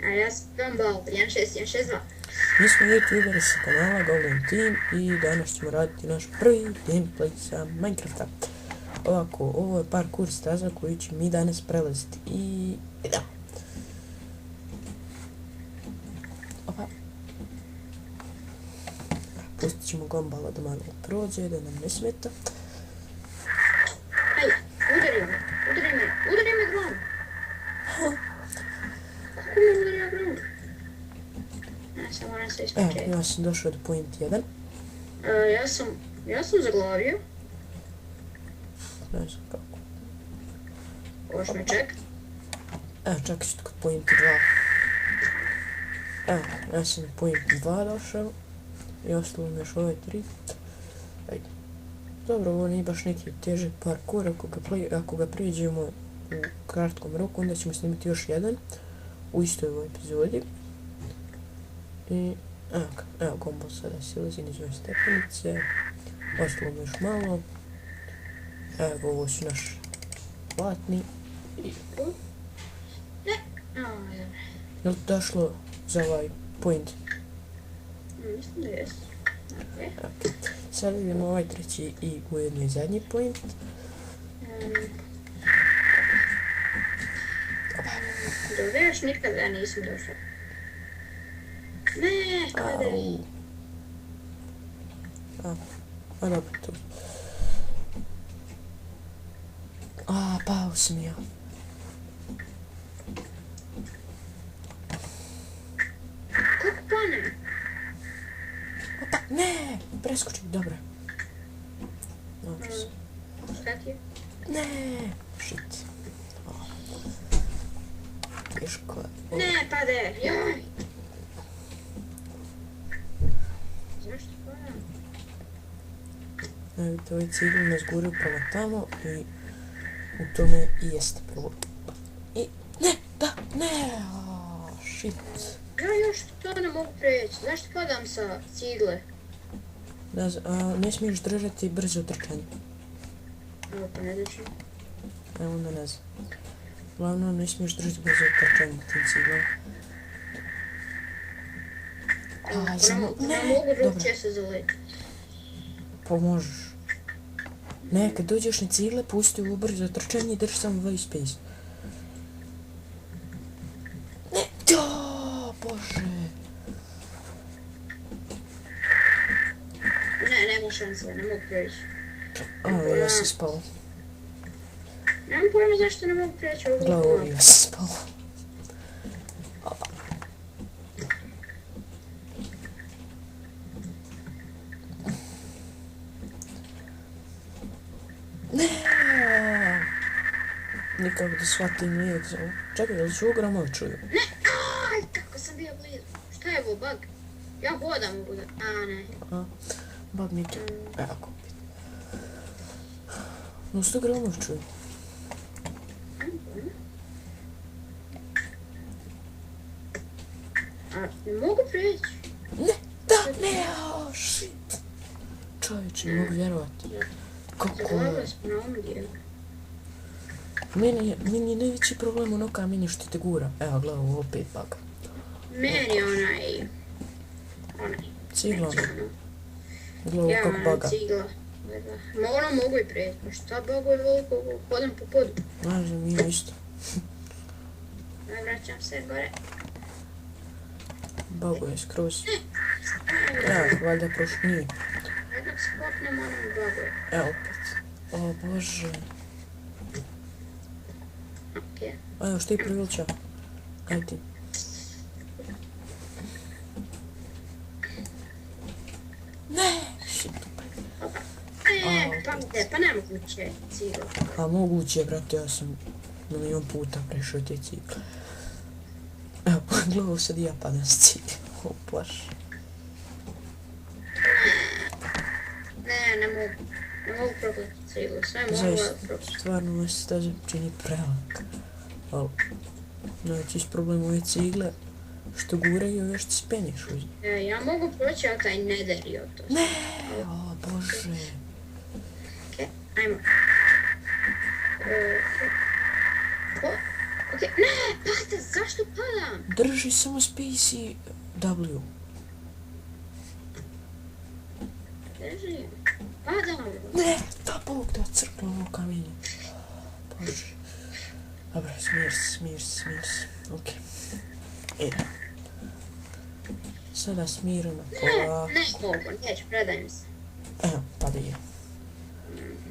A ja sam Gumball 16162. Mi smo youtuberi sa kanala Golden Team i danas ćemo raditi naš prvi gameplay sa Minecrafta. Ovako, ovo je parkour staza koju ćemo mi danas prelaziti i da. Opa. Pustit ćemo Gumballa da malo prođe, da nam ne smeta. Aj, udari me grom. Kako me udario grom? Ja sam moram se ispočeti. Evo, ja sam došao do point 1. Ja sam zaglavio. Ne znam kako. Možeš me ček. Evo, čekat ću kod point 2. Evo, ja sam na point 2 došao. I ostalo mi još ove 3. Ajde. Dobro, ovo nije baš neki težak parkour, ako ga prijeđemo u kratkom roku, onda ćemo snimiti još jedan u istoj ovoj epizodi. I evo Gumball sada silazi niz ove stepenice, ostalo mi još malo. Evo, ovo su naši platni. Je li došlo za ovaj point? Mislim da jesu. Ok. Sad idemo ovaj treći i ujedno i zadnji point. Dobro, još nikada nisam došla. Ne, kada je? A dobro, tu. Pao sam ja. Kako pane? Opa, ne! Preskoči, dobro. Dobro sam. Šta ti je? Ne! Shit. Teško je. Ne, pade! Joj! Zašto padam? Evo vidite, ovaj cilj nas guri upravo tamo i u tome i jeste prvo. I ne! Shit. Ja još to ne mogu preći. Zašto padam sa cigle? Ne smiješ držati brzo trčanje. Evo pa ne držim. Evo onda ne znam. Uglavnom ne smiješ držati brzo trčanje tim ciglom. Ne mogu drugčije se zaleti. Pa možeš. Ne, kad dođeš na cigle, pusti u brzo trčanje i drži samo V-space. Ne, bože. Ne mogu šanse, ne mogu preći. Ja sam spao. Nemam pojma zašto ne mogu preći ovu Glavu, ja sam spao. Ne! Nikako da shvatim lijek za ovo. Čekaj, jel ću ogromno čuju? Ne! Aj, kako sam bio blizu. Šta je ovo, bug? Ja hodam mogu da... ne. Bug neke. Evo kupit. No, što ogromno čuju? Ne mogu preći. Ne, shit. Čovječe, ne mogu vjerovati. Kako je? Zaglavila sam na ovom dijelu. Meni je najveći problem ono kamenje što te gura. Evo, glavu, opet bug. Meni onaj... Cigla. Glavu, kako buga. Cigla. Ono mogu i preći. Pa šta bugu je veliko, hodam po podu. Ne znam, nije isto. Ne vraćam se gore. Bugu je skroz. Evo, valjda prošlo nije. Jednog se popnem, ono mi bugu je. Evo opet. O bože. Okej. Evo, što je privilča? Ajde ti. Ne! Shit. Pa nemoguće cigla. A moguće, brate, ja sam milion puta prešao te cigle. Evo, glavu sad ja padam s cigle. Oplaš. Ne mogu probati ciglu, sve mogu probati. Stvarno me se staza čini prelak. Ali, najveći problem ove cigle, što guraju još ti spenješ uz njih. Ja mogu proći, ali taj ne dario to. Ne, o bože. Okej, ajmo. Okej, ne, pate, zašto padam? Drži samo space i W. Drži, padam. Ne, da bog da crklo ovo kamenje. Bože. Dobro, smir se. Okej. Sada smirimo. Ne mogu, neću, predajem se. Evo, pada je.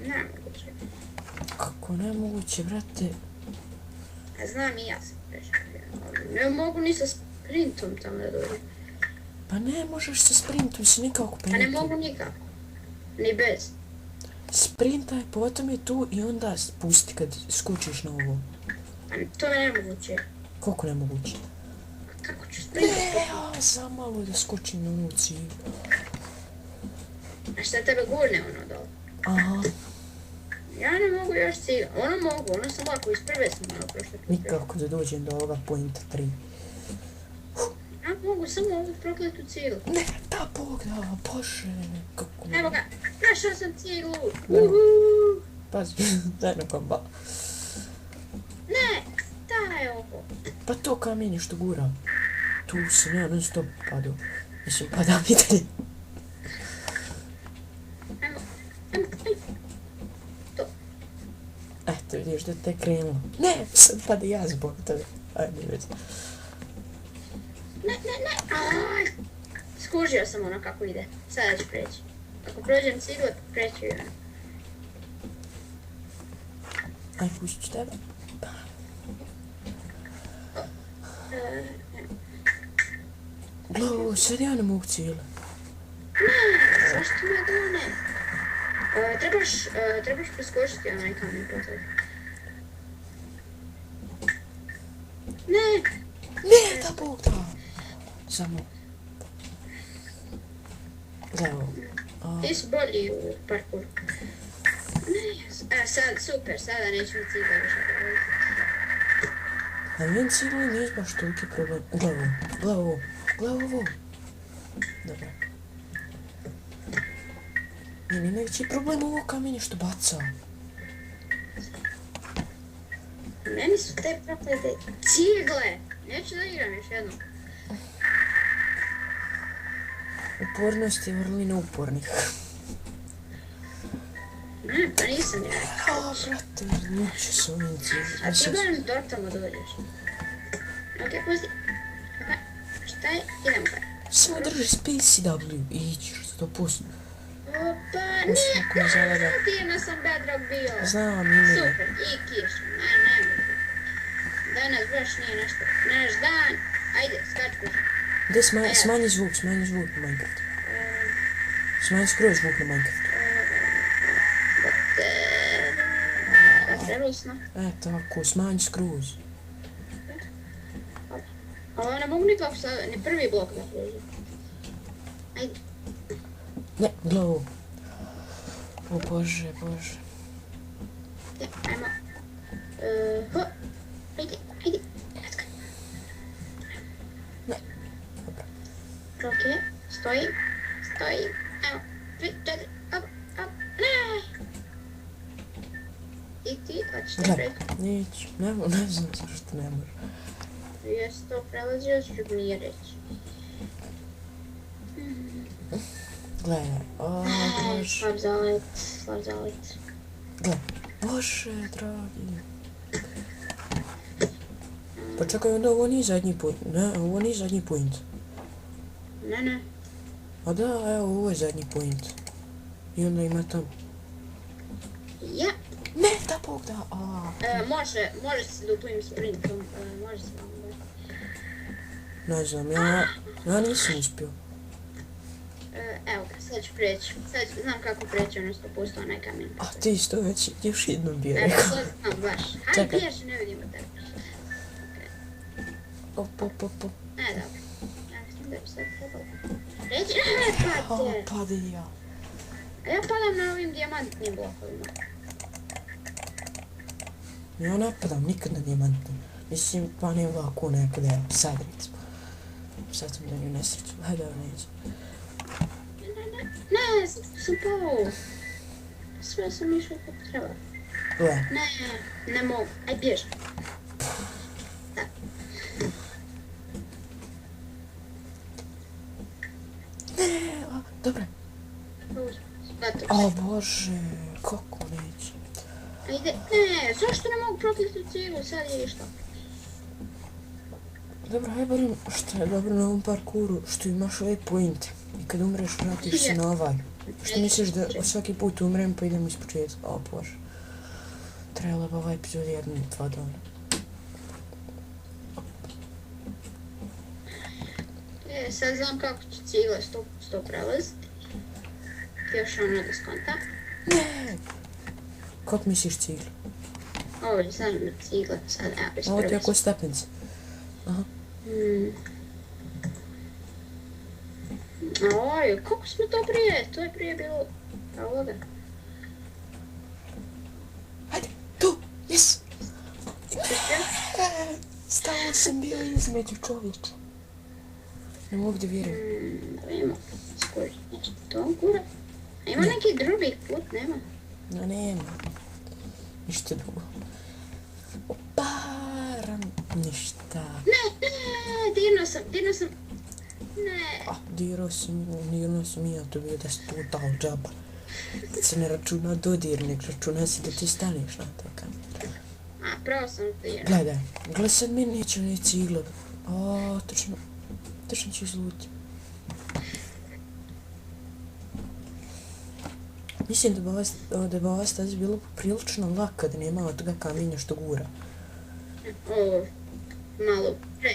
Nemoguće. Kako nemoguće, brate? Znam i ja sam prešao. Ne mogu ni sa sprintom tamo da dođem. Pa ne možeš sa sprintom se nikako Pa ne penjati. mogu nikako. Ni bez. Sprintaj, potom je tu i onda spusti kad skučiš na ovo. Pa to je nemoguće. Koliko nemoguće? Kako ću sprintati? Ja zamalo da skočim na onu cilju. A šta tebe gurne ono dole? Aha, Ja ne mogu još cilj. Ono mogu, ono sam lako iz prve sam malo prošla. nikako da dođem do ovoga pointa 3. Ja mogu samo ovu prokletu cilu. Ne, da bog da, bože, kako... Evo ga, našao sam cilu. Ne. Uhu. Pazi, zajedno komba. Ne, šta je ovo? Pa to kamenje što gura. Tu sam ja non stop padao. Mislim, padam i dalje. Ajmo. To. Eto, vidiš da te je krenulo. Ne, sad pada ja zbog tebe. Ajde, već. Ne. Aj. Skužio sam ono kako ide. Sada ću preći. Ako prođem cilu, preću i ono. Aj, pustit ću tebe. Glo, sad ja ne mogu cijela. Zašto me done? Trebaš preskočiti onaj kamen potem. Ne! Ne, da bog da. Samo. Gledaj ovo. Ti su bolji u parkouru. Ne, sad, super, sada neću mi cilja više raditi. A njen cijelo nije baš toliki problem. Gledaj ovo. Dobro. Nije najveći problem ovo kamenje što baca. Meni su te proklete cigle. Neću da igram još jednom. Upornost je vrlina upornih. Ne, pa nisam ja. A, brate, vrnuću s ovim cijelom. A ti gledam do tamo dođeš. Okej, pusti. Okej, šta je? Idemo ga. Samo drži space i W i ićiš 100%. Opa, Kako je zalaga. ne, divno sam bedrock bio. Znam, ime. Super, i kiša, ne mogu. Danas baš nije nešto, naš dan. Ajde, skač kuća. Gdje smanji zvuk na Minecraftu. Smanji skroz zvuk na Minecraftu. Prerusno. Tako, smanji skroz. Ovo ne mogu nikako sad, ni prvi blok da prođem. Ajde. Ne, gledaj ovo. O bože. Ajmo. Ho. Ajde. Ne. Dobro. Okej, stojim. Ajmo. 3, 4, op. Ne! I ti, hoćeš da Gledaj, preći? neću. Ne znam zašto ne može. Jesi to prelazio, ću mi je reći. Gledaj, o bože. Slab zalet. Gledaj, bože, dragi. Pa čekaj, onda ovo nije zadnji point. Ne, ovo nije zadnji point. Ne. A da, evo, ovo je zadnji point. I onda ima tamo. Ja. Ne, da bog da, Može se duplim sprintom, može se vam da. Ne znam, ja nisam uspio. Evo ga, sad ću preći. Znam kako preći ono 100% onaj kamen. A ti isto već još jednom bio Evo, rekao. sad znam baš. Hajde, Čekaj. bježi, ne vidimo tebe. Op. Dobro. Ja mislim da bi sad trebalo. Reći, ne, pate! Pade i ja. A ja padam na ovim dijamantnim blokovima. Ja napadam nikad na dijamantni. Mislim, pa ne ovako nekada, evo, sad recimo. Sad sam da nju nesreću, hajde evo neđe. Ne, sam pao. Sve sam išao kako treba. Gle, Ne mogu. Aj, bježi. O Bože, kako neće? Ajde, ne, zašto ne mogu prokliti u ciglu, sad je išta. Dobro, aj barem što je dobro na ovom parkouru, što imaš ove pointe. I kad umreš, vratiš se na ovaj. Što misliš da svaki put umrem pa idem iz početka? O Bože. Trebala bi ovaj epizod 1-2 dana. Sad znam kako će cigle 100 prelaziti. Još ono da skontam. Ne! Kako misliš cigle? Ovo je sad na cigle, sad evo ispravo. Ovo ti je ako stepenice. Aha. Oj, kako smo to prije? To je prije bilo... Evo ga. Hajde, tu, jes! Stalo sam bio između čovječa. Ne mogu da vjerujem. Da vidimo, skuži nešto to gura. A ima neki drugi put, nema? No nema. Ništa drugo. Opa, ništa. Ne, dirno sam. Ne. Dirao sam i ja, to bio 10 puta u džaba. Se ne računa dodirnik, računa se da ti staneš na to kameru. A, pravo sam dirao. Gledaj, sad meni neće ne cigle. O, točno ću izluti. Mislim da bi ova staza bila prilično laka, da nema od toga kamenja što gura. O, malo pre.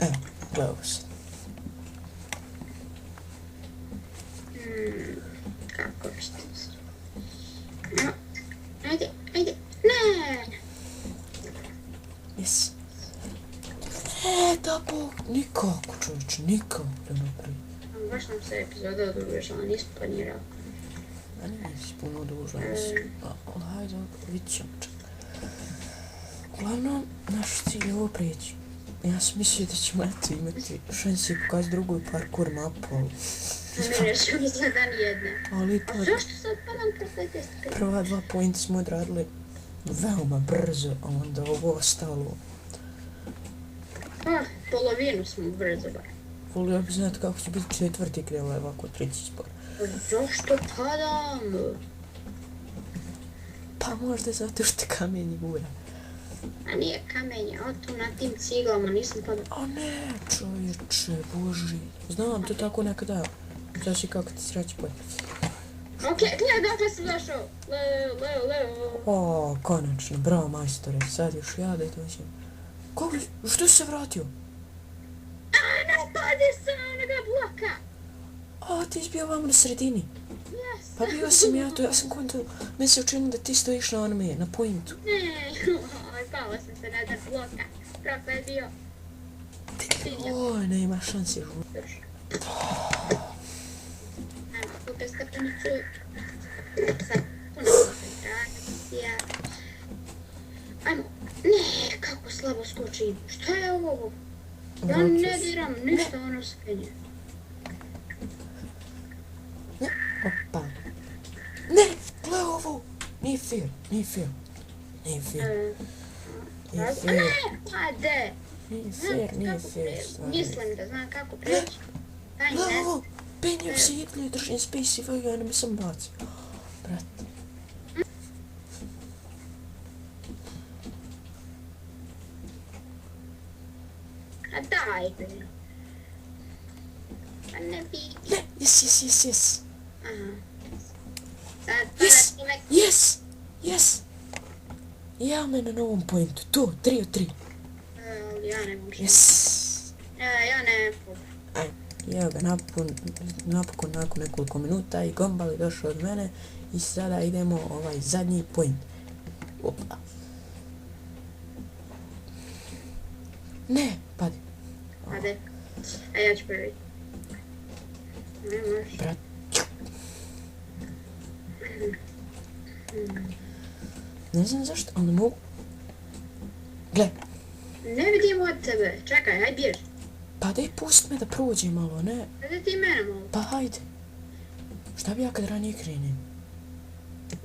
Evo, gledao se. Kako bi što se... Ajde. Ne! Jes. Da bog, nikako čovječe, nikako da napravi. Baš nam se epizoda odužila, nisam planirao. A nisi puno odužila, mislim. Ali hajde, vidit ćemo čak. Uglavnom, naš cilj je ovo preći. Ja sam mislio da ćemo eto imati šansi pokazati drugu parkour mapu, ali... Ne rešio misle da nijedne. Ali A zašto sad padam proklete stepenice? prva 2 pointa smo odradili veoma brzo, a onda ovo ostalo. Pa, polovinu smo brzo bar. Volio bi znati kako će biti četvrti krelo, evo ako treći spor. Zašto padam? Pa možda zato što kamenji gura. A nije kamenje, a tu na tim ciglama nisam padao. A ne, čovječe, boži. Znam, to tako nekada. Znaš i kako ti sreći pojeti. Okej, dokle sam došao? Leo. O, konačno, bravo majstore, sad još ja da je to mislim. Kako, što si se vratio? Napade sa onoga bloka! A, ti si bio ovamo na sredini. Yes. Pa bio sam ja to, ja sam kontao, meni se učinilo da ti stojiš na onome, na pointu. Ne, pala sam se na jedan bloka. Proko je bio. Oj, nema šanse žu. Ajmo, kupio stepenicu. Sad, puno koncentracija. Ajmo. Ne, kako slabo skočim. Šta je ovo? Ja ne diram ništa ono spenje. Ne, opa. Ne, gle ovo. Nije fair. Nije fair. Ne, ade. Nije fair. Mislim da znam kako preći. Taj Gle ne. ovo. Penjem se jedli, držim space i vega, ne mi sam bacio. Brat. A daj bre. Pa ne bi. Ne, yes. Aha. Sad Yes, pada time. yes. Ja me na novom pointu, tu, 3 od 3. Ja ne mogu. Yes. Ja ne mogu. Aj, evo ga napokon nakon nekoliko minuta i Gombal je došao od mene i sada idemo ovaj zadnji point. Opa. Ne, padi. Ade. A ja ću prvi. Ne možeš. Brat. Ne znam zašto, ali ne mogu. Gle, Ne vidim od tebe. Čekaj, haj bježi. pa daj pust me da prođe malo, ne? Da ti mene malo. Pa hajde. Šta bi ja kad ranije krenem?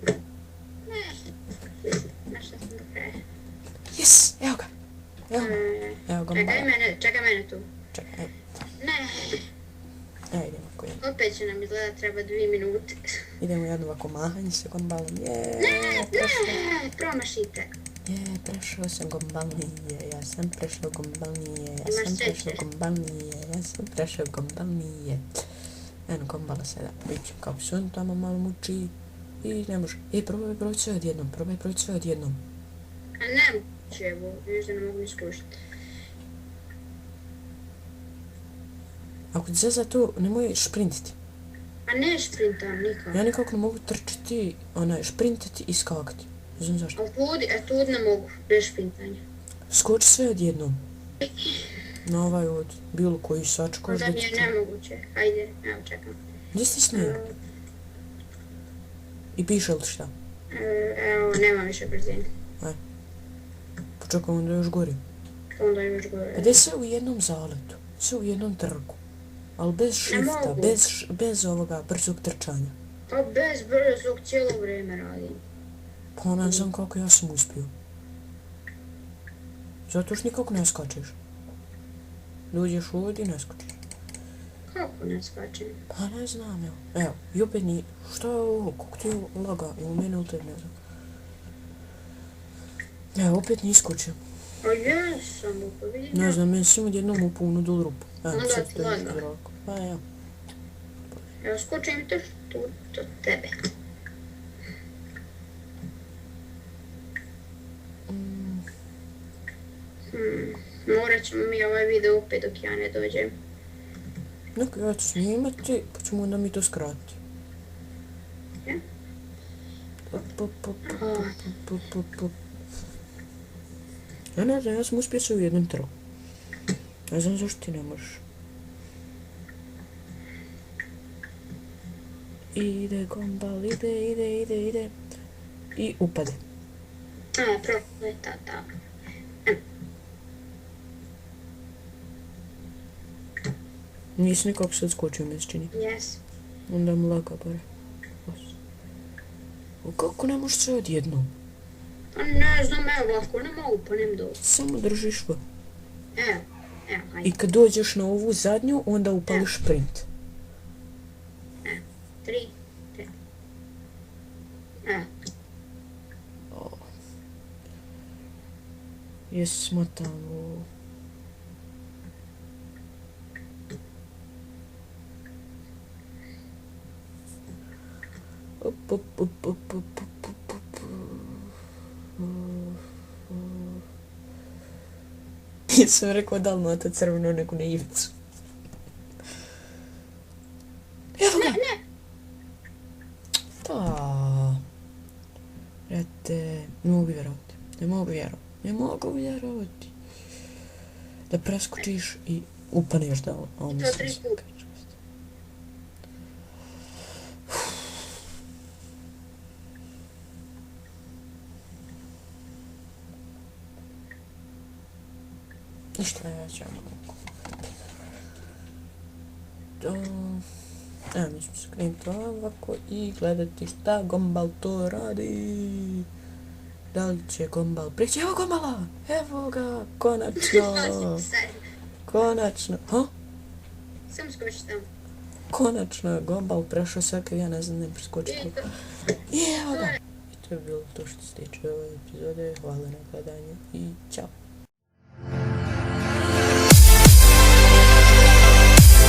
Ne. Našla sam do kraja. Yes, evo ga. Evo ga Čekaj malo. mene tu. Čekaj, Ne, Idemo ako jedno. opet će nam izgleda treba 2 minute. Idemo jedno ovako mahanje sa gombalom. Ne, promašite. Prešao sam gombalnije, ja sam prešao gombalnije, ja Imaš sam prešao šećer. gombalnije, ja sam prešao gombalnije. Eno gombala sada, vidim kako se on tamo malo muči i ne može. Probaj proći sve odjednom, probaj proći sve odjednom. A ne moguće, evo, vidiš da ne mogu iskušati. Ako ti za to, nemoj šprintiti. A ne šprintam nikako. Ja nikako ne mogu trčati, šprintati i skakati. Ne znam zašto. A tu ne mogu, bez šprintanja. Skoči sve odjednom. Na ovaj od bilo koji sačko. Onda mi je nemoguće. Hajde, evo čekam. Gdje si snimio? I piše li šta? Evo, nema više brzine. Počekaj, onda još gori. Onda još gore. A gdje sve u jednom zaletu? Sve u jednom trku. Ali bez shifta, bez ovoga brzog trčanja. Pa bez brzog cijelo vrijeme radim. Pa ne znam kako ja sam uspio. Zato što nikako ne skačeš. Dođeš ovdje i ne skačeš. Kako ne skačem? Pa ne znam, evo. I opet ni... Šta je ovo? Kako ti je laga? Ili mene ili tebi, ne znam. Evo, opet ni skočim. A jesam, pa vidim. Ne znam, meni sam odjednom upao u dolu rupu. Onda ti laga. Pa ja. Evo, skočim tu do tebe. Morat ćemo mi ovaj video opet dok ja ne dođem. Dakle, ja ću snimati, pa ćemo onda mi to skratiti. Ja? Ja ne znam, ja sam uspio se u jednom trku. Ne znam zašto ti ne možeš. Ide gombal, ide. I upade. Prokletata. Nisi nikako se odskočio, mi se čini. Jes. Onda mu laka bare. Kako ne možeš sve odjednom? Pa ne znam, evo, ako ne mogu, pa nem doći. Samo držiš v. Evo, hajde. I kad dođeš na ovu zadnju, onda upališ sprint. 3, 4. Evo. Jesmo tamo. Ja sam rekao da li mata crveno neku na ivicu. Evo ga! Ne! Da. Brate, ne mogu vjerovati. Da preskočiš i upaneš da on To 3 puta. Ništa ja ću mogu. Evo mi ćemo se krenuti ovako i gledati šta Gombal to radi. Da li će Gombal prići? Evo Gombala! Evo ga! Konačno! Konačno! Ha? Sam skoči tamo. Konačno je Gombal prešao sve kad ja ne znam ne preskočiti. I evo ga! I to je bilo to što se tiče ove epizode. Hvala na gledanju i ćao!